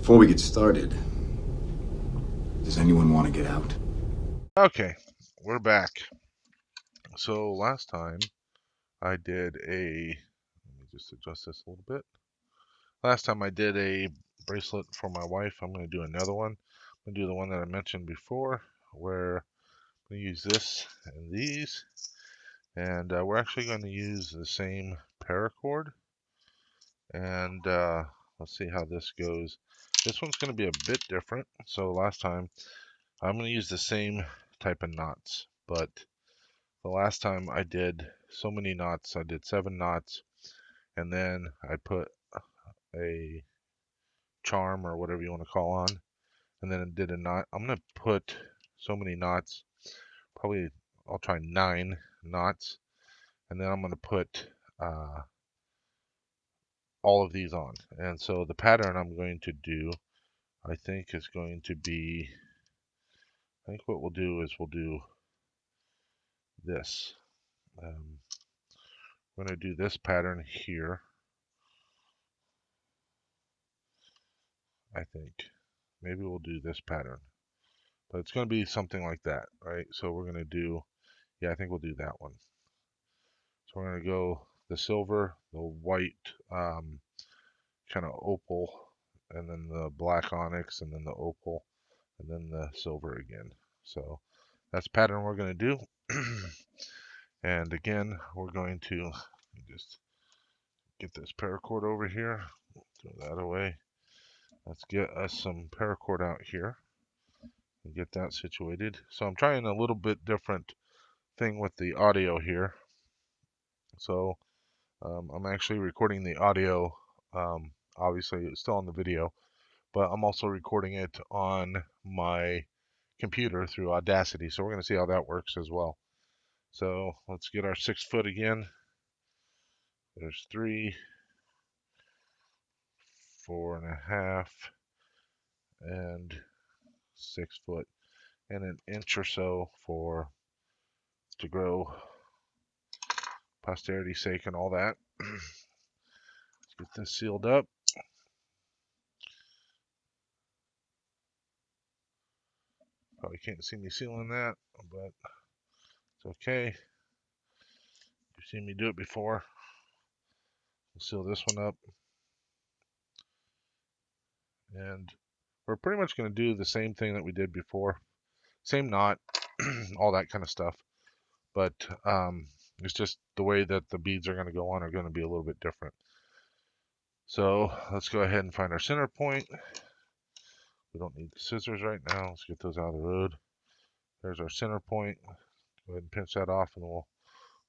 Before we get started, does anyone want to get out? Okay, we're back. So last time I did let me just adjust this a little bit. Last time I did a bracelet for my wife. I'm going to do another one. I'm going to do the one that I mentioned before, where I'm going to use this and these. And we're actually going to use the same paracord. And let's see how this goes. This one's going to be a bit different. So last time I'm going to use the same type of knots, but the last time I did so many knots, I did 7 knots, and then I put a charm or whatever you want to call on, and then I did a knot. I'm going to put so many knots, probably I'll try 9 knots, and then I'm going to put all of these on. And so the pattern I'm going to do, I think is going to be, I think what we'll do is we'll do this. We're going to do this pattern here, I think. Maybe we'll do this pattern. But it's going to be something like that, right? So we're going to do, yeah, I think we'll do that one. So we're going to go the silver, the white, kind of opal, and then the black onyx, and then the opal, and then the silver again. So that's the pattern we're going to do. And again, we're going to just get this paracord over here, throw that away. Let's get us some paracord out here and get that situated. So I'm trying a little bit different thing with the audio here. So I'm actually recording the audio. Obviously, it's still on the video, but I'm also recording it on my computer through Audacity. So we're going to see how that works as well. So let's get our 6 foot again. There's 3, 4.5, and 6 foot, and an inch or so to grow, posterity's sake, and all that. Let's get this sealed up. Probably can't see me sealing that, but it's okay. You've seen me do it before. We'll seal this one up. And we're pretty much going to do the same thing that we did before. Same knot, all that kind of stuff. But it's just the way that the beads are going to go on are going to be a little bit different. So let's go ahead and find our center point. We don't need the scissors right now. Let's get those out of the road. There's our center point. Go ahead and pinch that off, and we'll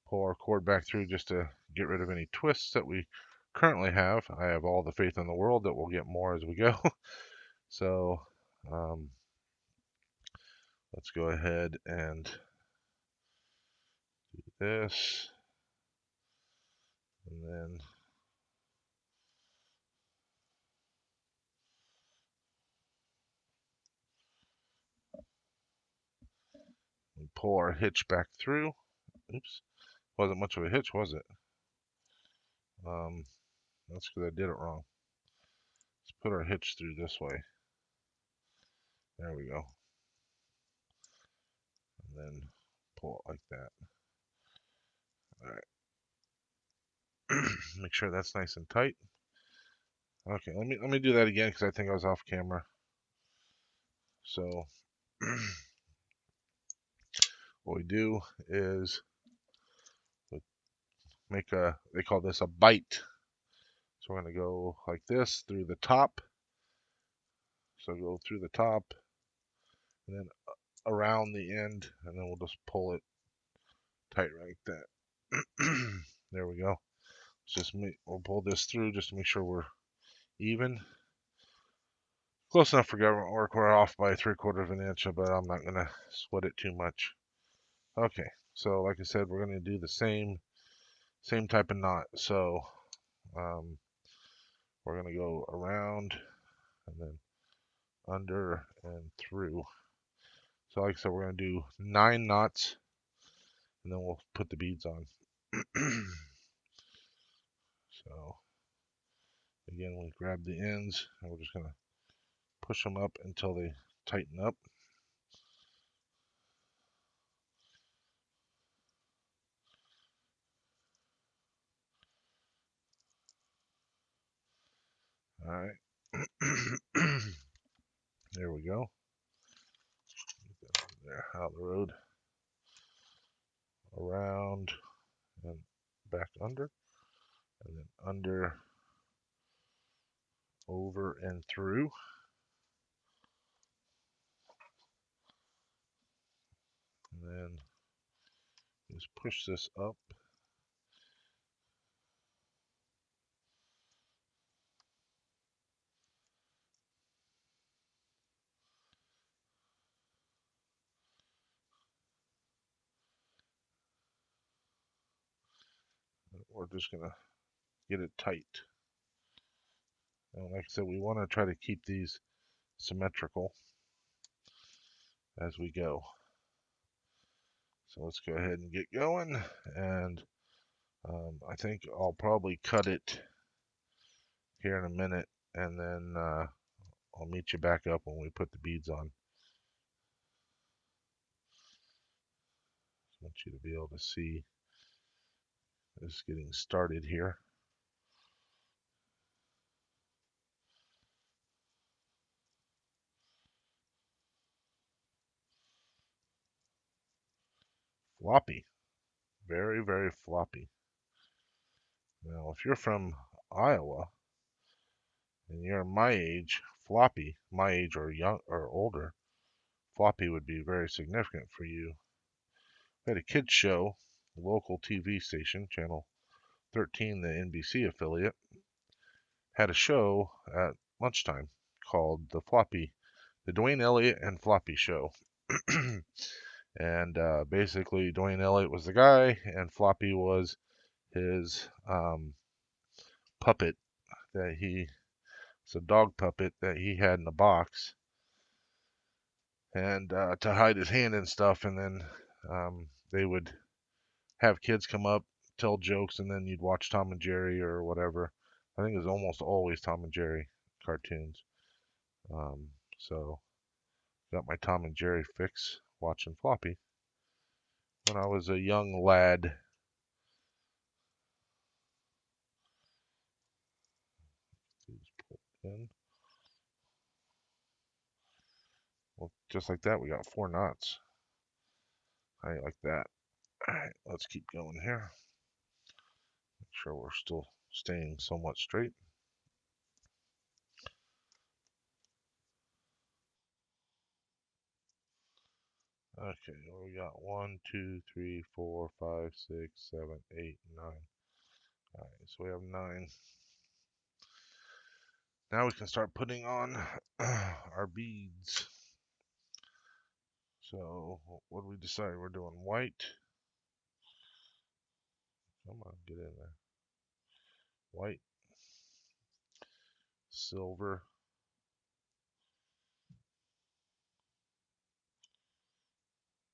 pull our cord back through just to get rid of any twists that we currently have. I have all the faith in the world that we'll get more as we go. So let's go ahead and do this, and then we pull our hitch back through. Oops, wasn't much of a hitch, was it? That's because I did it wrong. Let's put our hitch through this way. There we go. And then pull it like that. All right. Make sure that's nice and tight. Okay, let me do that again because I think I was off camera. So what we do is make they call this a bite. So we're going to go like this through the top. So go through the top and then around the end, and then we'll just pull it tight like that. There we go. We'll pull this through just to make sure we're even. Close enough for government work. We're off by 3/4 of an inch, but I'm not going to sweat it too much. Okay, so like I said, we're going to do the same type of knot. So we're going to go around and then under and through. So like I said, we're going to do 9 knots, and then we'll put the beads on. So again, we grab the ends, and we're just going to push them up until they tighten up. All right. There we go. Get that there, out of the road. Around and back under. And then under, over, and through. And then just push this up. We're just going to get it tight. And like I said, we want to try to keep these symmetrical as we go. So let's go ahead and get going. And I think I'll probably cut it here in a minute, and then I'll meet you back up when we put the beads on. I want you to be able to see this getting started here. Floppy. Very, very floppy. Now, if you're from Iowa and you're my age, floppy, my age or young or older, floppy would be very significant for you. We had a kids show, local TV station, channel 13, the NBC affiliate, had a show at lunchtime called the Dwayne Elliott and Floppy Show. And basically, Dwayne Elliott was the guy, and Floppy was his puppet that it's a dog puppet that he had in a box, and to hide his hand and stuff. And then they would have kids come up, tell jokes, and then you'd watch Tom and Jerry or whatever. I think it was almost always Tom and Jerry cartoons. So got my Tom and Jerry fix watching Floppy when I was a young lad. In. Well, just like that, we got 4 knots. I like that. All right, let's keep going here. Make sure we're still staying somewhat straight. Okay, we got 1, 2, 3, 4, 5, 6, 7, 8, 9. All right, so we have 9. Now we can start putting on our beads. So, what do we decide? We're doing white. Come on, get in there. White, silver,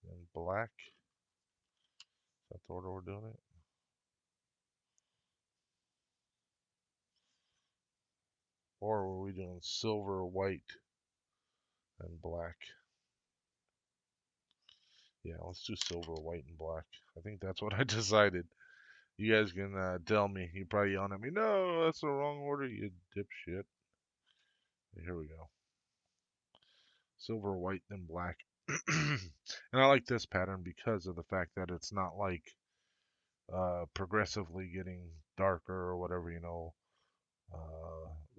and black. Is that the order we're doing it? Or were we doing silver, white, and black? Yeah, let's do silver, white, and black. I think that's what I decided. You guys can tell me. You probably yelling at me, no, that's the wrong order, you dipshit. Here we go. Silver, white, then black. And I like this pattern because of the fact that it's not like progressively getting darker or whatever,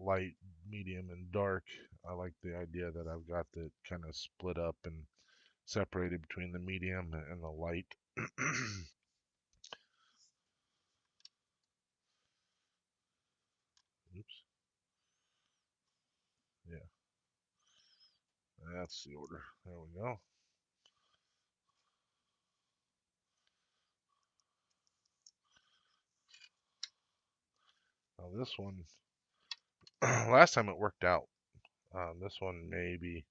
light, medium, and dark. I like the idea that I've got it kind of split up and separated between the medium and the light. Oops. Yeah. That's the order. There we go. Now this one, last time it worked out. This one maybe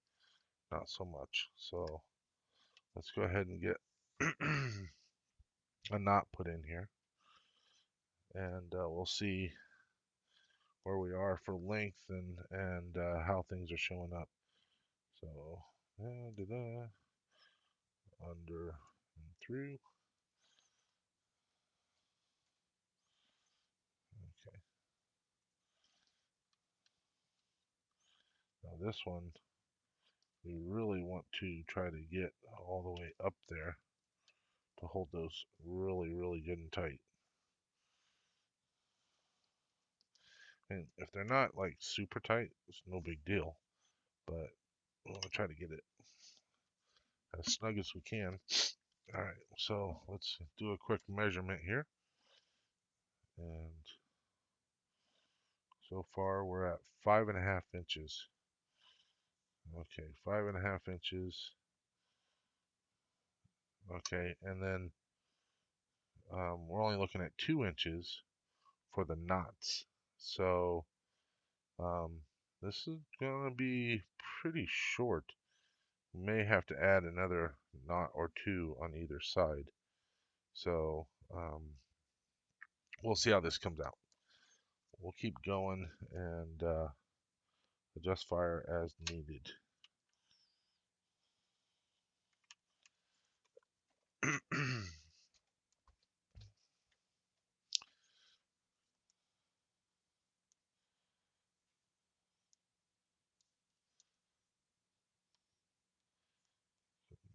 not so much. So let's go ahead and get a knot put in here. And we'll see where we are for length and how things are showing up. So under and through. Okay. Now this one we really want to try to get all the way up there to hold those really, really good and tight. And if they're not like super tight, it's no big deal. But we want to try to get it as snug as we can. All right, so let's do a quick measurement here. And so far we're at 5.5 inches. Okay, 5.5 inches. Okay, and then we're only looking at 2 inches for the knots. So um, this is going to be pretty short. We may have to add another knot or two on either side. So we'll see how this comes out. We'll keep going and adjust fire as needed.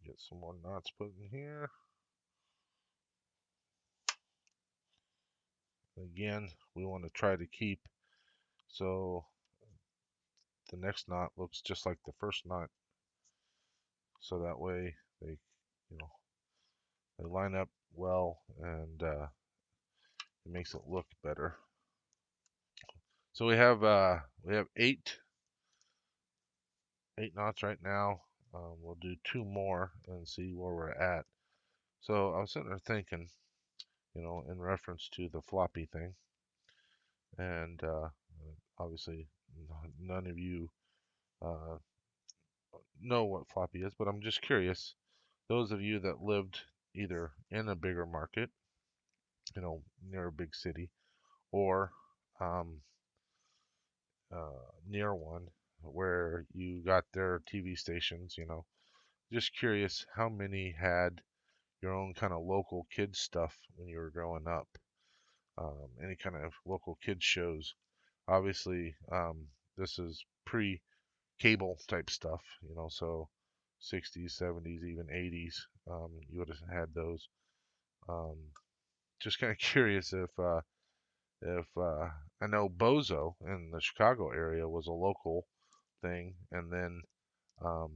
Get some more knots put in here. Again, we want to try to keep so the next knot looks just like the first knot, so that way they, you know, they line up well and it makes it look better. So we have eight knots right now. We'll do two more and see where we're at. So I was sitting there thinking, in reference to the floppy thing, and obviously none of you uh, know what floppy is, but I'm just curious. Those of you that lived either in a bigger market, near a big city, or um, near one where you got their TV stations, just curious how many had your own kind of local kids stuff when you were growing up. Any kind of local kids shows. Obviously, this is pre-cable type stuff, so 60s, 70s, even 80s, you would have had those. Um, just kind of curious if I know Bozo in the Chicago area was a local thing, and then um,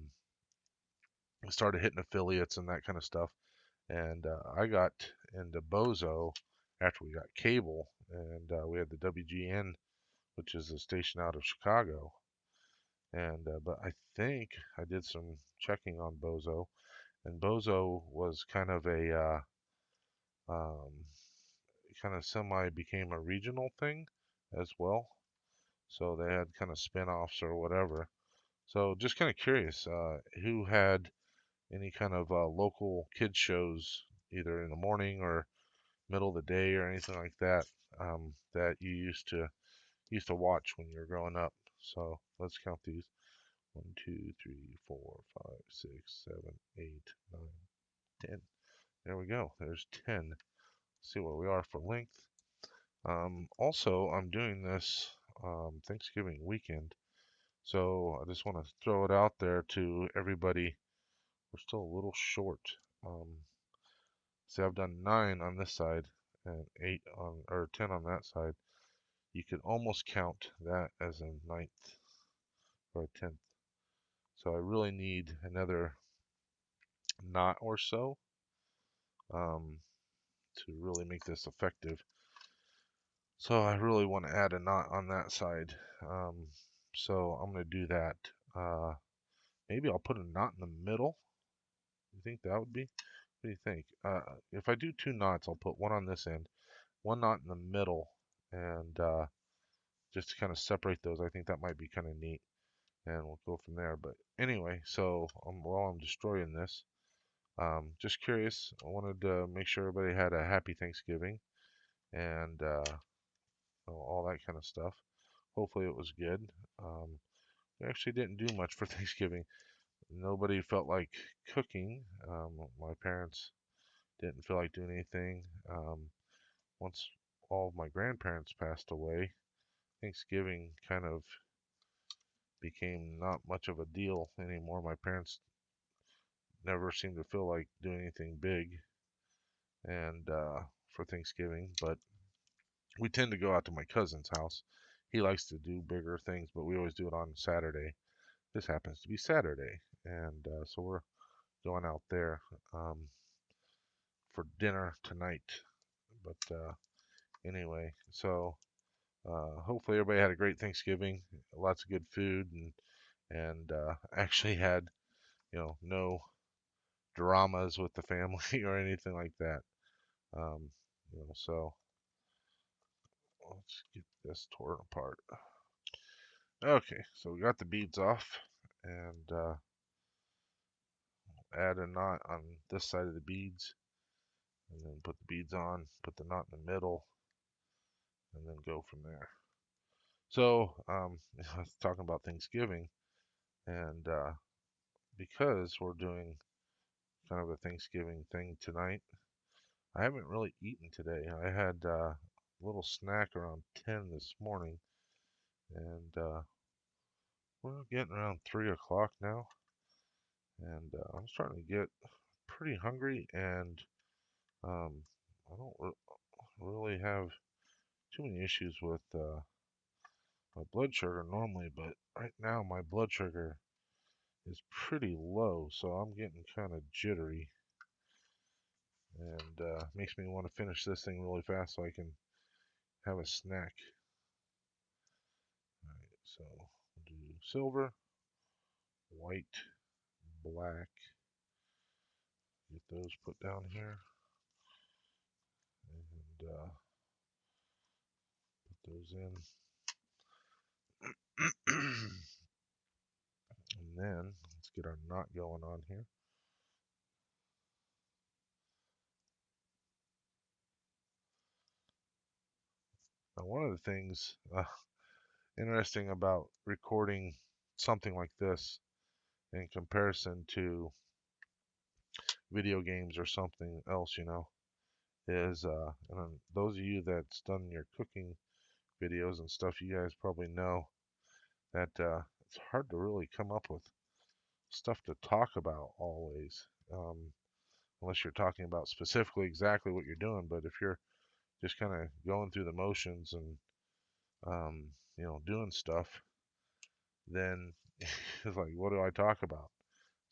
started hitting affiliates and that kind of stuff. And I got into Bozo after we got cable, and we had the WGN, which is a station out of Chicago. And but I think I did some checking on Bozo, and Bozo was kind of a kind of semi became a regional thing as well. So they had kind of spin-offs or whatever. So just kind of curious, who had any kind of local kids shows either in the morning or middle of the day or anything like that, that you used to watch when you were growing up. So let's count these. 1, 2, 3, 4, 5, 6, 7, 8, 9, 10. There we go. There's 10. Let's see where we are for length. Also, I'm doing this Thanksgiving weekend, so I just want to throw it out there to everybody. We're still a little short. See, I've done 9 on this side and 8 on, or 10 on that side. You could almost count that as a ninth or a tenth. So I really need another knot or so um, to really make this effective. So I really want to add a knot on that side. So I'm going to do that. Maybe I'll put a knot in the middle. You think that would be? What do you think? If I do 2 knots, I'll put one on this end, one knot in the middle, and just to kind of separate those. I think that might be kind of neat, and we'll go from there. But anyway, so while I'm destroying this, just curious. I wanted to make sure everybody had a happy Thanksgiving and all that kind of stuff. hopefully it was good. We actually didn't do much for Thanksgiving. Nobody felt like cooking. My parents didn't feel like doing anything. Once all of my grandparents passed away, Thanksgiving kind of became not much of a deal anymore. My parents never seemed to feel like doing anything big and for Thanksgiving, but we tend to go out to my cousin's house. He likes to do bigger things, but we always do it on Saturday. This happens to be Saturday, and so we're going out there for dinner tonight. But anyway, so hopefully everybody had a great Thanksgiving, lots of good food, and actually had no dramas with the family or anything like that. So let's get this torn apart. Okay, so we got the beads off, and add a knot on this side of the beads, and then put the beads on, put the knot in the middle, and then go from there. So, I was talking about Thanksgiving, and because we're doing kind of a Thanksgiving thing tonight, I haven't really eaten today. I had a little snack around 10 this morning, and we're getting around 3 o'clock now, and I'm starting to get pretty hungry, and I don't really have too many issues with my blood sugar normally, but right now my blood sugar is pretty low, so I'm getting kind of jittery, and makes me want to finish this thing really fast so I can have a snack. All right, so we'll do silver, white, black. Get those put down here, and put those in. And then let's get our knot going on here. Now, one of the things interesting about recording something like this in comparison to video games or something else, is and those of you that's done your cooking videos and stuff, you guys probably know that it's hard to really come up with stuff to talk about always, unless you're talking about specifically exactly what you're doing. But if you're just kind of going through the motions and doing stuff, then it's like, what do I talk about?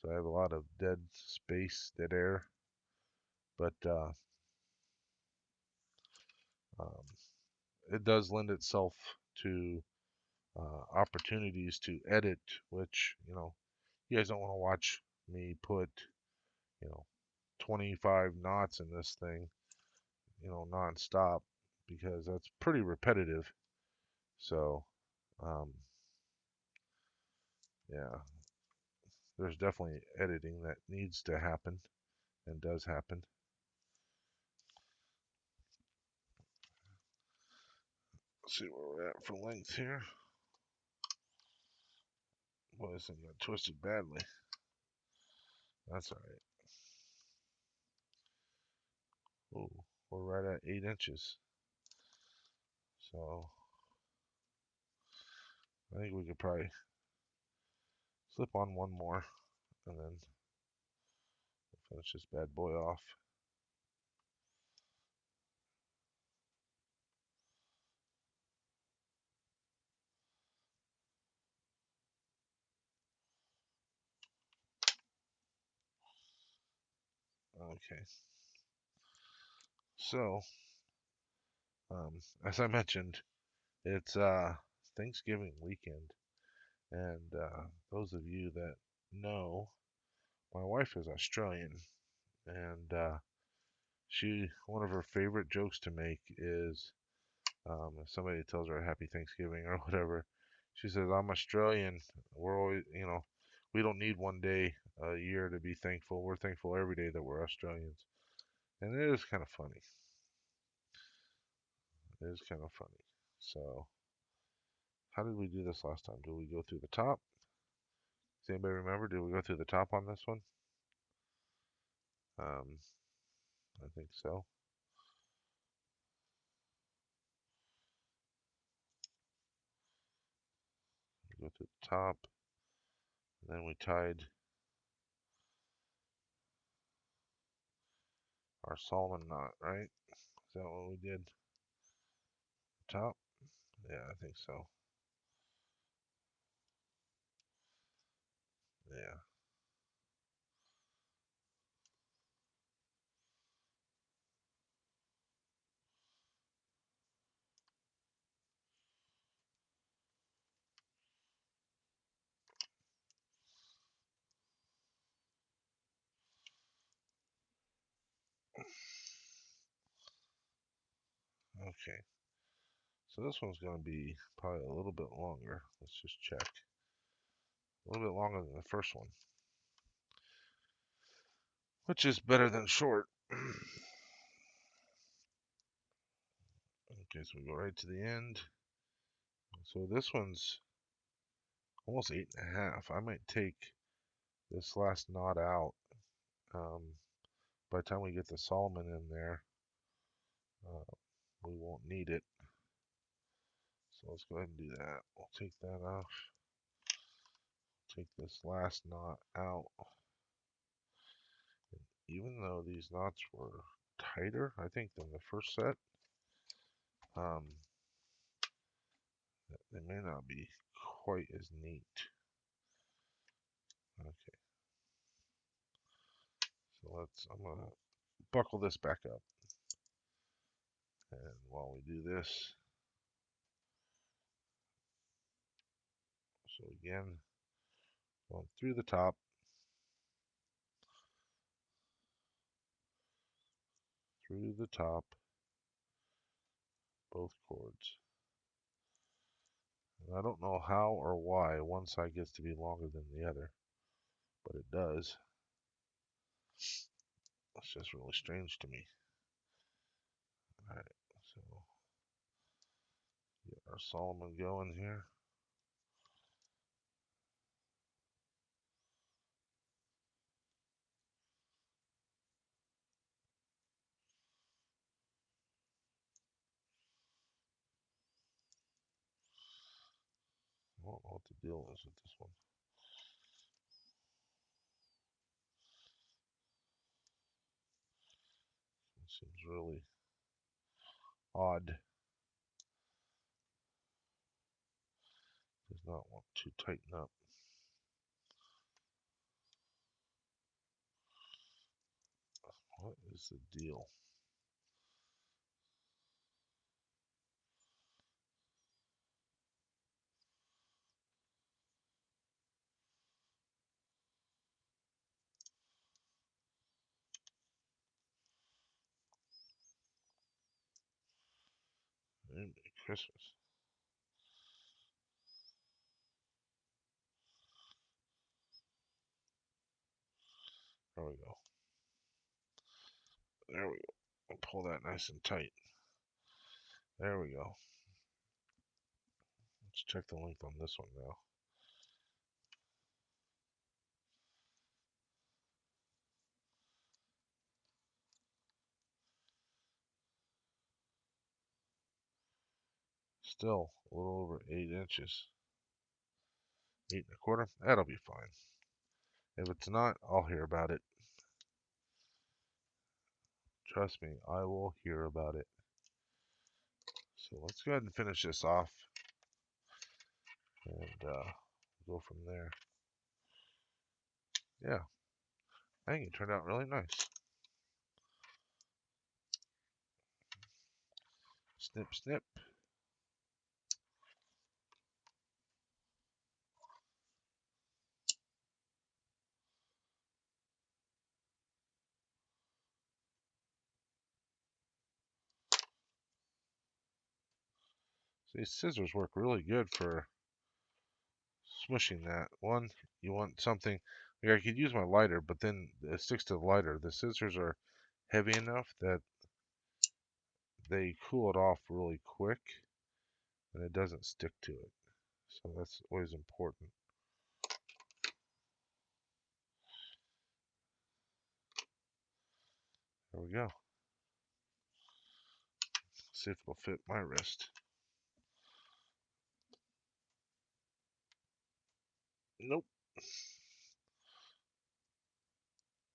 So I have a lot of dead space, dead air, but um, it does lend itself to opportunities to edit, which, you guys don't want to watch me put, you know, 25 knots in this thing, nonstop, because that's pretty repetitive. So, um, yeah, there's definitely editing that needs to happen and does happen. Let's see where we're at for length here. Boy, this thing got twisted badly. That's all right. Ooh, we're right at 8 inches. So I think we could probably slip on one more and then finish this bad boy off. Okay. So, as I mentioned, it's Thanksgiving weekend, and those of you that know, my wife is Australian, and one of her favorite jokes to make is if somebody tells her Happy Thanksgiving or whatever, she says, "I'm Australian. We're always, we don't need one day a year to be thankful. We're thankful every day that we're Australians." And it is kind of funny. It is kind of funny. So, How did we do this last time? Did we go through the top? Does anybody remember? Did we go through the top on this one? I think so. Go to the top, and then we tied our Solomon knot, right? Is that what we did? Top? Yeah, I think so. Yeah. Okay. So this one's going to be probably a little bit longer. Let's just check. A little bit longer than the first one, which is better than short. Okay, so we go right to the end. So this one's almost 8.5. I might take this last knot out. By the time we get the Solomon in there, we won't need it. So let's go ahead and do that. We'll take that off. Take this last knot out. And even though these knots were tighter, I think, than the first set, they may not be quite as neat. Okay. So I'm going to buckle this back up. And while we do this, so again, going through the top, both cords. And I don't know how or why one side gets to be longer than the other, but it does. It's just really strange to me. Alright, so get our Solomon going here. I don't know what the deal is with this one. It seems really odd. Does not want to tighten up. What is the deal? Merry Christmas. There we go. There we go. I'll pull that nice and tight. There we go. Let's check the length on this one now. Still a little over 8 inches. 8 1/4. That'll be fine. If it's not, I'll hear about it. Trust me, I will hear about it. So let's go ahead and finish this off. And go from there. Yeah, I think it turned out really nice. Snip, snip. So these scissors work really good for smushing that. One, you want something, like I could use my lighter, but then it sticks to the lighter. The scissors are heavy enough that they cool it off really quick, and it doesn't stick to it. So that's always important. There we go. See if it'll fit my wrist. Nope.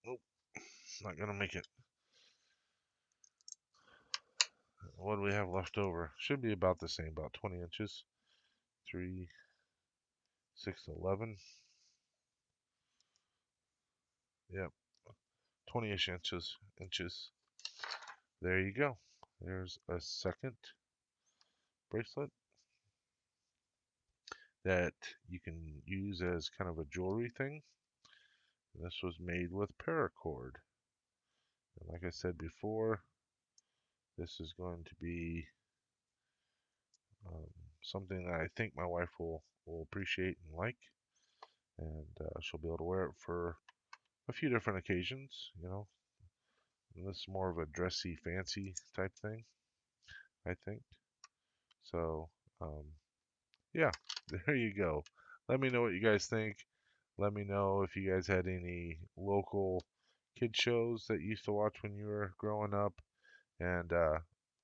Nope. Not gonna make it. What do we have left over? Should be about the same, about 20 inches. 3, 6, 11. Yep. 20-ish inches. There you go. There's a second bracelet that you can use as kind of a jewelry thing. This was made with paracord. And like I said before, this is going to be something that I think my wife will appreciate and like. And she'll be able to wear it for a few different occasions, you know. And this is more of a dressy, fancy type thing, I think. So, yeah, there you go. Let me know what you guys think. Let me know if you guys had any local kid shows that you used to watch when you were growing up. And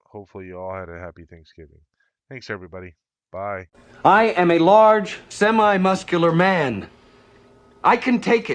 hopefully you all had a happy Thanksgiving. Thanks, everybody. Bye. I am a large, semi-muscular man. I can take it.